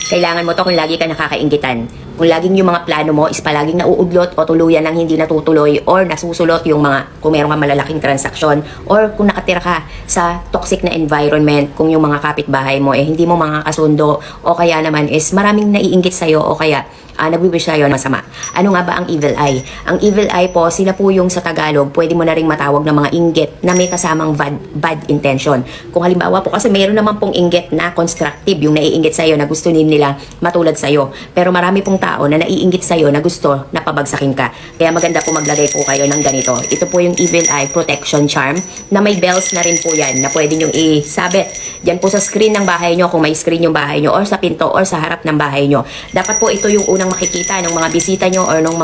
Kailangan mo to kung lagi ka nakakainggitan. Kung laging yung mga plano mo is palaging nauudlot o tuluyan ng hindi natutuloy or nasusulot yung mga, kung meron ka malalaking transaksyon or kung nakatira ka sa toxic na environment, kung yung mga kapitbahay mo hindi mo mga kasundo o kaya naman is maraming naiinggit sa'yo o kaya nagwiwish sa'yo ng masama. Ano nga ba ang evil eye? Ang evil eye po, sila po yung sa Tagalog, pwede mo na rin matawag ng mga inggit na may kasamang bad intention. Kung halimbawa po, kasi mayroon naman pong inggit na constructive, yung naiinggit sa'yo na gusto nila matulad sa'yo. Pero marami pong tao na naiinggit sa'yo na gusto na pabagsakin ka. Kaya maganda po maglagay po kayo ng ganito. Ito po yung evil eye protection charm na may bells na rin po yan na pwede nyo isabit. Diyan po sa screen ng bahay nyo, kung may screen yung bahay nyo or sa pinto or sa harap ng bahay nyo. Dapat po ito yung unang makikita ng mga bisita nyo or nung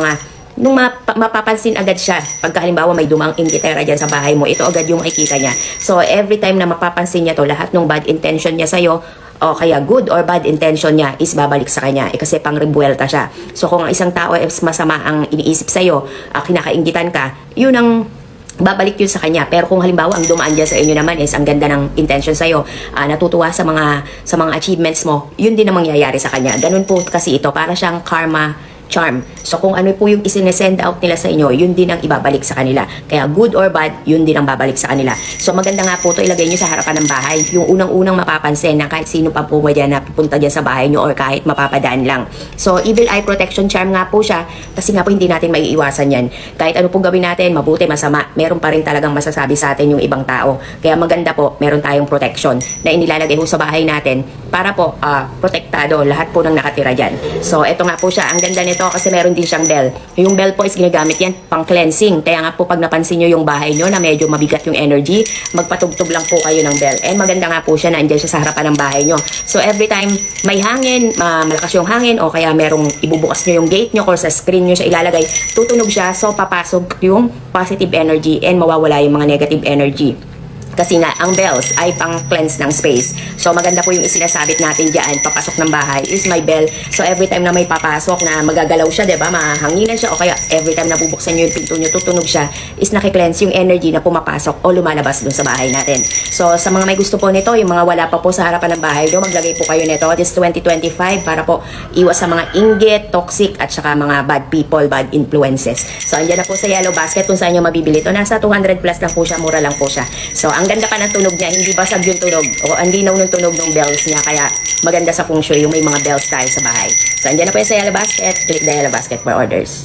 mapapansin agad siya. Pagka halimbawa may dumang inggitera dyan sa bahay mo, ito agad yung makikita niya. So every time na mapapansin niya to, lahat ng bad intention niya sa'yo, o kaya good or bad intention niya is babalik sa kanya. Kasi pang rebuelta siya. So kung ang isang tao is masama ang iniisip sa'yo, kinakainggitan ka, yun ang babalik yun sa kanya. Pero kung halimbawa ang dumaan dyan sa inyo naman is ang ganda ng intention sa'yo, natutuwa sa mga achievements mo, yun din ang mangyayari sa kanya. Ganun po kasi ito, para siyang karma charm. So kung ano po yung isinesend out nila sa inyo, yun din ang ibabalik sa kanila. Kaya good or bad, yun din ang babalik sa kanila. So maganda nga po ito, ilagay nyo sa harapan ng bahay. Yung unang-unang mapapansin na kahit sino pa po dyan na pupunta dyan sa bahay nyo or kahit mapapadaan lang. So evil eye protection charm nga po siya, kasi nga po hindi natin maiiwasan yan. Kahit ano pong gawin natin, mabuti, masama, meron pa rin talagang masasabi sa atin yung ibang tao. Kaya maganda po, meron tayong protection na inilalagay po sa bahay natin para po protektado lahat po ng nakatira dyan. So eto nga po siya, ang ganda nito kasi meron din siyang bell. Yung bell po is ginagamit yan pang cleansing. Kaya nga po pag napansin nyo yung bahay nyo na medyo mabigat yung energy, magpatugtog lang po kayo ng bell. And maganda nga po siya na andyan siya sa harapan ng bahay nyo. So every time may hangin, malakas yung hangin o kaya merong ibubukas nyo yung gate nyo or sa screen nyo siya ilalagay, tutunog siya, so papasok yung positive energy and mawawala yung mga negative energy. Kasi nga, ang bells ay pang-cleanse ng space. So, maganda po yung isinasabit natin dyan, papasok ng bahay, is my bell. So, every time na may papasok na magagalaw siya, diba, mahanginan siya, o kaya every time na bubuksan nyo yung pinto nyo, tutunog siya, is nakikleanse yung energy na pumapasok o lumalabas dun sa bahay natin. So, sa mga may gusto po nito, yung mga wala pa po sa harapan ng bahay nyo, maglagay po kayo nito. This 2025 para po iwas sa mga inggit, toxic, at saka mga bad people, bad influences. So, andyan na po sa Yellow Basket kung saan nyo mabibili ito. Nasa 200 plus lang po siya, mura lang po siya. So, ang ganda pa ng tunog niya, hindi basag yung tunog o hindi linaw ng tunog ng bells niya, kaya maganda sa feng shui yung may mga bells tayo sa bahay. So, andyan na po yung sa Yellow Basket. Click the Yellow Basket for orders.